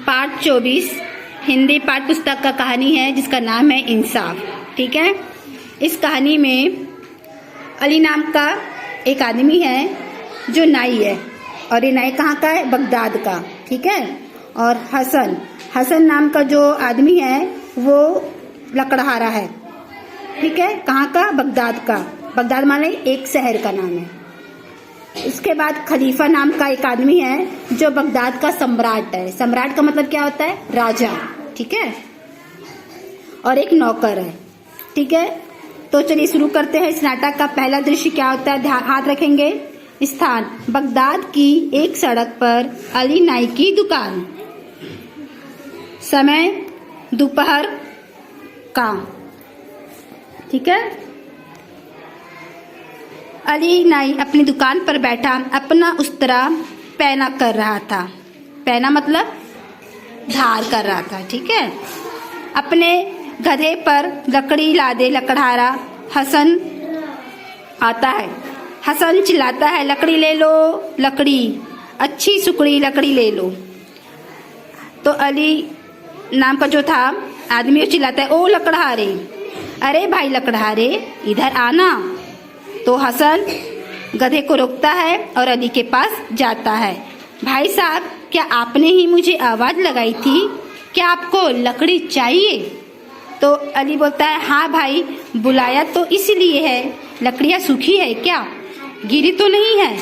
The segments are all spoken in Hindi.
पाठ 24 हिंदी पाठ पुस्तक का कहानी है जिसका नाम है इंसाफ। ठीक है, इस कहानी में अली नाम का एक आदमी है जो नाई है, और ये नाई कहाँ का है? बगदाद का। ठीक है, और हसन नाम का जो आदमी है वो लकड़हारा है। ठीक है, कहाँ का? बगदाद का। बगदाद माने एक शहर का नाम है। उसके बाद खलीफा नाम का एक आदमी है जो बगदाद का सम्राट है। सम्राट का मतलब क्या होता है? राजा। ठीक है, और एक नौकर है। ठीक है, तो चलिए शुरू करते हैं। इस नाटक का पहला दृश्य क्या होता है? हाथ रखेंगे। स्थान बगदाद की एक सड़क पर अली नाई की दुकान। समय दोपहर का। ठीक है, अली नाई अपनी दुकान पर बैठा अपना उस्तरा पैना कर रहा था। पैना मतलब धार कर रहा था। ठीक है, अपने गधे पर लकड़ी लादे लकड़हारा हसन आता है। हसन चिल्लाता है, लकड़ी ले लो, लकड़ी, अच्छी सुकड़ी लकड़ी ले लो। तो अली नाम का जो था आदमी वो चिल्लाता है, ओ लकड़हारे, अरे भाई लकड़हारे इधर आना। तो हसन गधे को रोकता है और अली के पास जाता है। भाई साहब, क्या आपने ही मुझे आवाज लगाई थी? क्या आपको लकड़ी चाहिए? तो अली बोलता है, हाँ भाई, बुलाया तो इसलिए है। लकड़ियाँ सूखी है क्या? गिरी तो नहीं है?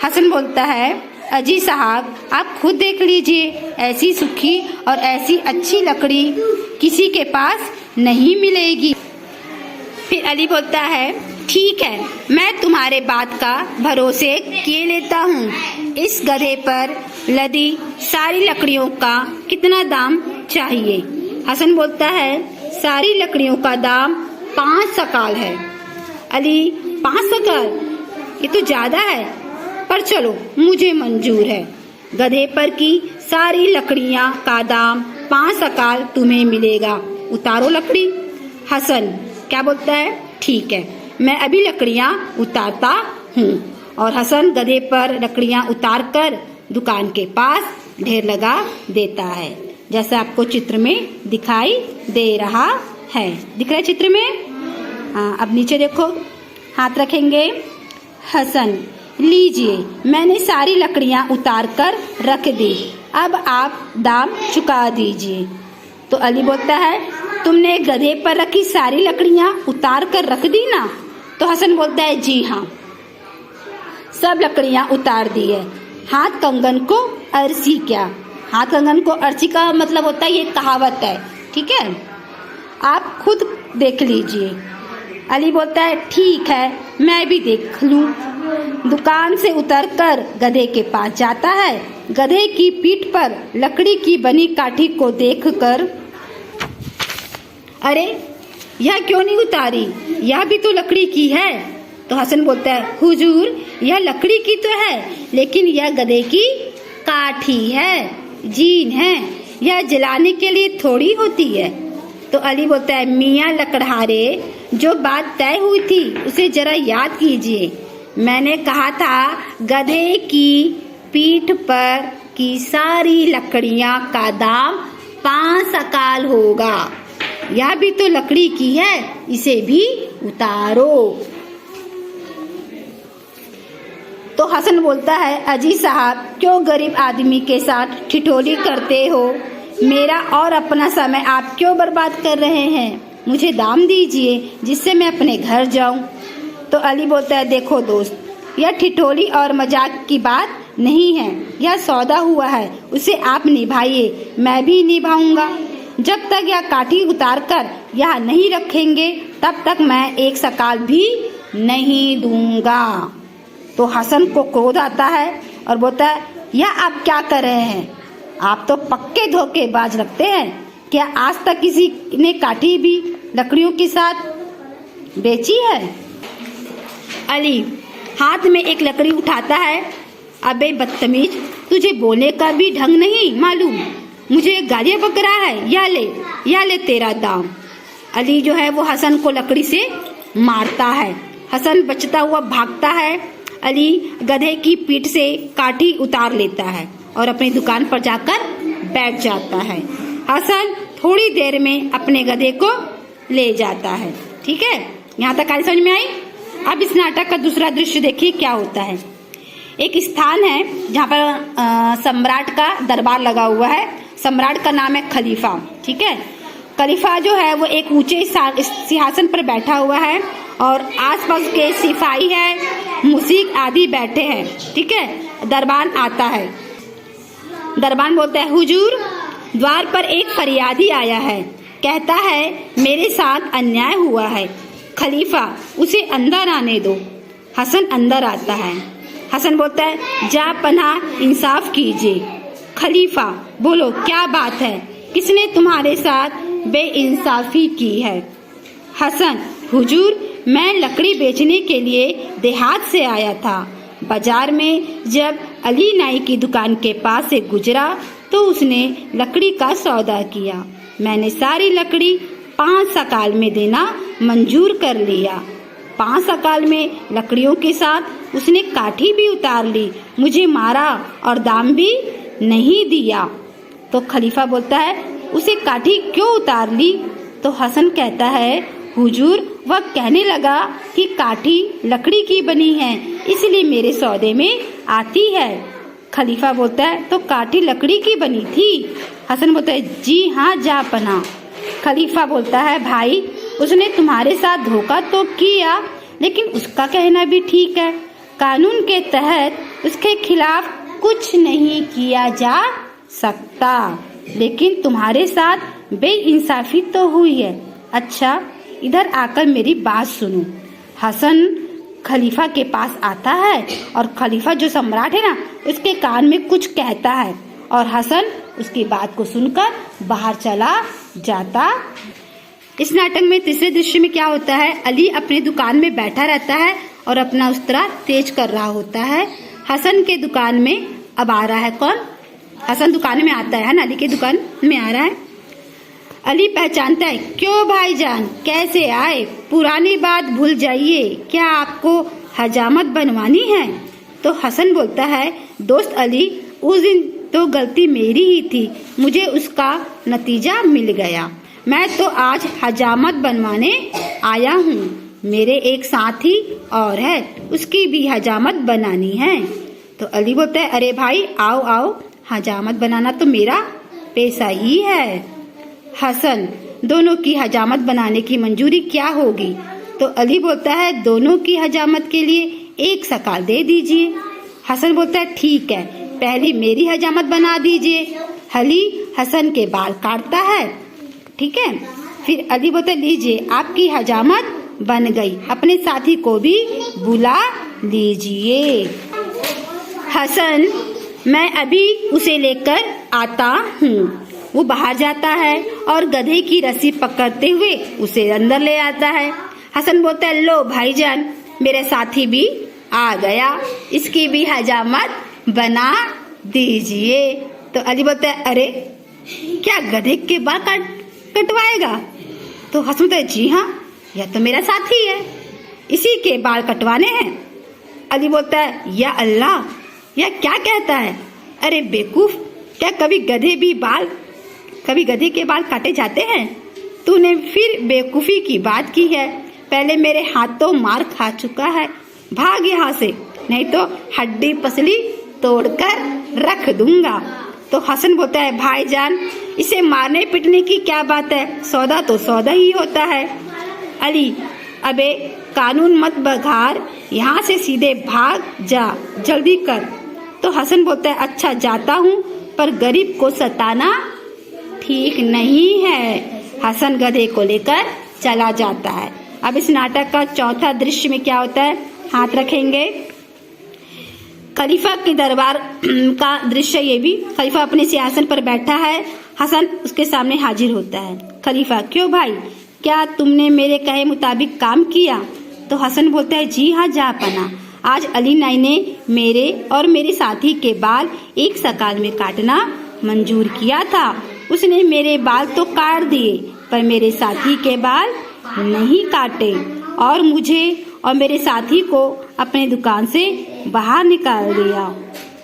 हसन बोलता है, अजी साहब आप खुद देख लीजिए, ऐसी सूखी और ऐसी अच्छी लकड़ी किसी के पास नहीं मिलेगी। फिर अली बोलता है, ठीक है, मैं तुम्हारे बात का भरोसे किए लेता हूँ। इस गधे पर लदी सारी लकड़ियों का कितना दाम चाहिए? हसन बोलता है, सारी लकड़ियों का दाम 5 सकाल है। अली, 5 सकाल? ये तो ज्यादा है, पर चलो मुझे मंजूर है। गधे पर की सारी लकड़ियाँ का दाम 5 सकाल तुम्हें मिलेगा। उतारो लकड़ी। हसन क्या बोलता है? ठीक है, मैं अभी लकड़ियाँ उतारता हूँ। और हसन गधे पर लकड़ियाँ उतार कर दुकान के पास ढेर लगा देता है, जैसा आपको चित्र में दिखाई दे रहा है। दिख रहा है चित्र में? हाँ, अब नीचे देखो, हाथ रखेंगे। हसन, लीजिए, मैंने सारी लकड़ियाँ उतार कर रख दी, अब आप दाम चुका दीजिए। तो अली बोलता है, तुमने गधे पर रखी सारी लकड़ियाँ उतार कर रख दी ना? तो हसन बोलता है, जी हाँ, सब लकड़ियाँ उतार दी है। हाथ कंगन को अर्सी क्या? हाथ कंगन को अर्सी का मतलब होता है, ये कहावत है। ठीक है, आप खुद देख लीजिए। अली बोलता है, ठीक है, मैं भी देख लूं। दुकान से उतरकर गधे के पास जाता है। गधे की पीठ पर लकड़ी की बनी काठी को देखकर, अरे यह क्यों नहीं उतारी? यह भी तो लकड़ी की है। तो हसन बोलता है, हुजूर, यह लकड़ी की तो है, लेकिन यह गधे की काठी है, जीन है, यह जलाने के लिए थोड़ी होती है। तो अली बोलता है, मियाँ लकड़हारे, जो बात तय हुई थी उसे जरा याद कीजिए। मैंने कहा था गधे की पीठ पर की सारी लकड़ियाँ का दाम 5 सकाल होगा। यह भी तो लकड़ी की है, इसे भी उतारो। तो हसन बोलता है, अजी साहब, क्यों गरीब आदमी के साथ ठिठोली करते हो? मेरा और अपना समय आप क्यों बर्बाद कर रहे हैं? मुझे दाम दीजिए जिससे मैं अपने घर जाऊं। तो अली बोलता है, देखो दोस्त, यह ठिठोली और मजाक की बात नहीं है, यह सौदा हुआ है, उसे आप निभाइए, मैं भी निभाऊंगा। जब तक यह काठी उतार कर यहाँ नहीं रखेंगे तब तक मैं 1 सकाल भी नहीं दूंगा। तो हसन को क्रोध आता है और बोलता है, यह आप क्या कर रहे हैं? आप तो पक्के धोखेबाज लगते हैं। क्या आज तक किसी ने काठी भी लकड़ियों के साथ बेची है? अली हाथ में एक लकड़ी उठाता है, अबे बदतमीज, तुझे बोलने का भी ढंग नहीं मालूम, मुझे गालियां बक रहा है, या ले तेरा दाम। अली जो है वो हसन को लकड़ी से मारता है। हसन बचता हुआ भागता है। अली गधे की पीठ से काठी उतार लेता है और अपनी दुकान पर जाकर बैठ जाता है। हसन थोड़ी देर में अपने गधे को ले जाता है। ठीक है, यहाँ तक कहानी समझ में आई। अब इस नाटक का दूसरा दृश्य देखिए क्या होता है। एक स्थान है जहाँ पर सम्राट का दरबार लगा हुआ है। सम्राट का नाम है खलीफा। ठीक है, खलीफा जो है वो एक ऊंचे सिंहासन पर बैठा हुआ है और आसपास के सिपाही है, मुसीक आदि बैठे हैं। ठीक है, दरबान आता है। दरबान बोलता है, हुजूर, द्वार पर एक फरियादी आया है, कहता है मेरे साथ अन्याय हुआ है। खलीफा, उसे अंदर आने दो। हसन अंदर आता है। हसन बोलता है, जा पनाह इंसाफ कीजिए। खलीफा, बोलो क्या बात है, किसने तुम्हारे साथ बेइंसाफी की है? हसन, हुजूर, मैं लकड़ी बेचने के लिए देहात से आया था। बाजार में जब अली नाई की दुकान के पास से गुजरा तो उसने लकड़ी का सौदा किया। मैंने सारी लकड़ी 5 सकाल में देना मंजूर कर लिया। 5 सकाल में लकड़ियों के साथ उसने काठी भी उतार ली, मुझे मारा और दाम भी नहीं दिया। तो खलीफा बोलता है, उसे काठी क्यों उतार ली? तो हसन कहता है, हुजूर, वह कहने लगा कि काठी लकड़ी की बनी है, इसलिए मेरे सौदे में आती है। खलीफा बोलता है, तो काठी लकड़ी की बनी थी? हसन बोलता है, जी हाँ जा पना। खलीफा बोलता है, भाई, उसने तुम्हारे साथ धोखा तो किया, लेकिन उसका कहना भी ठीक है। कानून के तहत उसके खिलाफ कुछ नहीं किया जा सकता, लेकिन तुम्हारे साथ बेइंसाफी तो हुई है। अच्छा, इधर आकर मेरी बात सुनो। हसन खलीफा के पास आता है और खलीफा जो सम्राट है ना, उसके कान में कुछ कहता है और हसन उसकी बात को सुनकर बाहर चला जाता। इस नाटक में तीसरे दृश्य में क्या होता है, अली अपनी दुकान में बैठा रहता है और अपना उस्तरा तेज कर रहा होता है। हसन के दुकान में अब आ रहा है कौन? हसन दुकान में आता है ना, अली की दुकान में आ रहा है। अली पहचानता है, क्यों भाईजान, कैसे आए? पुरानी बात भूल जाइए, क्या आपको हजामत बनवानी है? तो हसन बोलता है, दोस्त अली, उस दिन तो गलती मेरी ही थी, मुझे उसका नतीजा मिल गया। मैं तो आज हजामत बनवाने आया हूँ। मेरे एक साथी और है, उसकी भी हजामत बनानी है। तो अली बोलता है, अरे भाई, आओ आओ, हजामत बनाना तो मेरा पेशा ही है। हसन, दोनों की हजामत बनाने की मंजूरी क्या होगी? तो अली बोलता है, दोनों की हजामत के लिए 1 सकाल दे दीजिए। हसन बोलता है, ठीक है, पहले मेरी हजामत बना दीजिए। अली हसन के बाल काटता है। ठीक है, फिर अली बोलता है, लीजिए, आपकी हजामत बन गई, अपने साथी को भी बुला लीजिए। हसन, मैं अभी उसे लेकर आता हूँ। वो बाहर जाता है और गधे की रस्सी पकड़ते हुए उसे अंदर ले आता है। हसन बोलता है, लो भाईजान, मेरे साथी भी आ गया, इसकी भी हजामत बना दीजिए। तो अली बोलता है, अरे क्या गधे के बाल कटवाएगा? तो हसन बोलता है, जी हाँ, यह तो मेरा साथी है, इसी के बाल कटवाने हैं। अली बोलता है, या अल्लाह, यह क्या कहता है? अरे बेवकूफ, क्या कभी गधे के बाल काटे जाते हैं? तूने फिर बेवकूफी की बात की है। पहले मेरे हाथों मार खा चुका है, भाग यहाँ से, नहीं तो हड्डी पसली तोड़कर रख दूंगा। तो हसन बोलता है, भाईजान, इसे मारने पीटने की क्या बात है, सौदा तो सौदा ही होता है। अली, अबे कानून मत बघार, यहाँ से सीधे भाग जा, जल्दी कर। तो हसन बोलता है, अच्छा जाता हूँ, पर गरीब को सताना ठीक नहीं है। हसन गधे को लेकर चला जाता है। अब इस नाटक का चौथा दृश्य में क्या होता है, हाथ रखेंगे। खलीफा के दरबार का दृश्य ये भी। खलीफा अपने सिंहासन पर बैठा है, हसन उसके सामने हाजिर होता है। खलीफा, क्यों भाई, क्या तुमने मेरे कहे मुताबिक काम किया? तो हसन बोलता है, जी हाँ जापना, आज अली नाई ने मेरे और मेरे साथी के बाल 1 सकाल में काटना मंजूर किया था। उसने मेरे बाल तो काट दिए, पर मेरे साथी के बाल नहीं काटे और मुझे और मेरे साथी को अपने दुकान से बाहर निकाल दिया।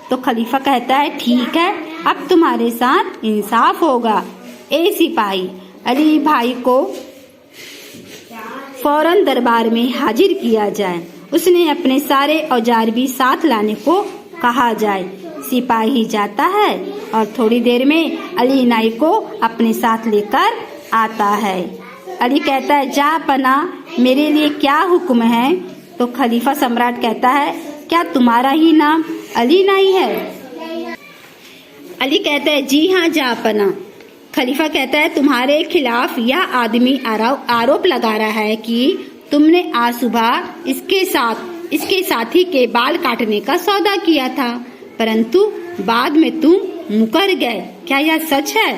तो खलीफा कहता है, ठीक है, अब तुम्हारे साथ इंसाफ होगा। ए सिपाही, अली भाई को फौरन दरबार में हाजिर किया जाए। उसने अपने सारे औजार भी साथ लाने को कहा जाए। सिपाही जाता है और थोड़ी देर में अली नाई को अपने साथ लेकर आता है। अली कहता है, जा पना, मेरे लिए क्या हुक्म है? तो खलीफा सम्राट कहता है, क्या तुम्हारा ही नाम अली नाई है? अली कहता है, जी हाँ जापना। खलीफा कहता है, तुम्हारे खिलाफ यह आदमी आरोप लगा रहा है कि तुमने आज सुबह इसके साथी के बाल काटने का सौदा किया था, परंतु बाद में तुम मुकर गए। क्या यह सच है?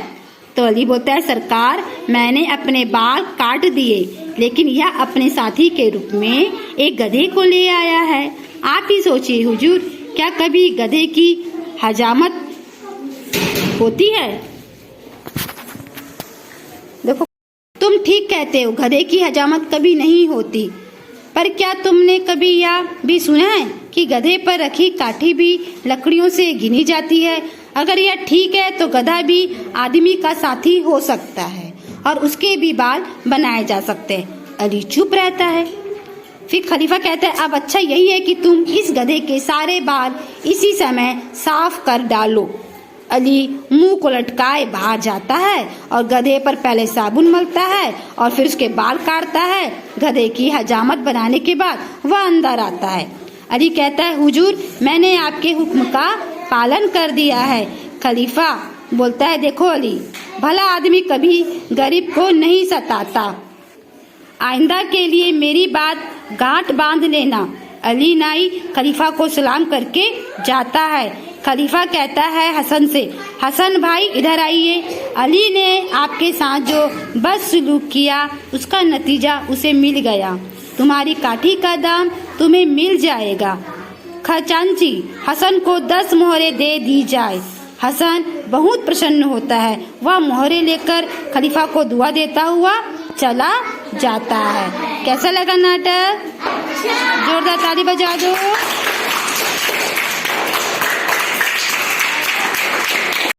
तो अली बोलता है, सरकार, मैंने अपने बाल काट दिए, लेकिन यह अपने साथी के रूप में एक गधे को ले आया है। आप ही सोचिए हुजूर, क्या कभी गधे की हजामत होती है? देखो, तुम ठीक कहते हो, गधे की हजामत कभी नहीं होती, पर क्या तुमने कभी यह भी सुना है कि गधे पर रखी काठी भी लकड़ियों से गिनी जाती है? अगर यह ठीक है तो गधा भी आदमी का साथी हो सकता है और उसके भी बाल बनाए जा सकते हैं। अली चुप रहता है। फिर खलीफा कहता है, अब अच्छा यही है कि तुम इस गधे के सारे बाल इसी समय साफ कर डालो। अली मुंह को लटकाए बाहर जाता है और गधे पर पहले साबुन मलता है और फिर उसके बाल काटता है। गधे की हजामत बनाने के बाद वह अंदर आता है। अली कहता है, हुजूर, मैंने आपके हुक्म का पालन कर दिया है। खलीफा बोलता है, देखो अली, भला आदमी कभी गरीब को नहीं सताता। आइंदा के लिए मेरी बात गांठ बांध लेना। अली नाई खलीफा को सलाम करके जाता है। खलीफा कहता है हसन से, हसन भाई इधर आइए। अली ने आपके साथ जो बदसलूक किया उसका नतीजा उसे मिल गया। तुम्हारी काठी का दाम तुम्हें मिल जाएगा। खजांची, हसन को 10 मोहरे दे दी जाए। हसन बहुत प्रसन्न होता है। वह मोहरे लेकर खलीफा को दुआ देता हुआ चला जाता है। कैसा लगा नाटक? जोरदार ताली बजा दो।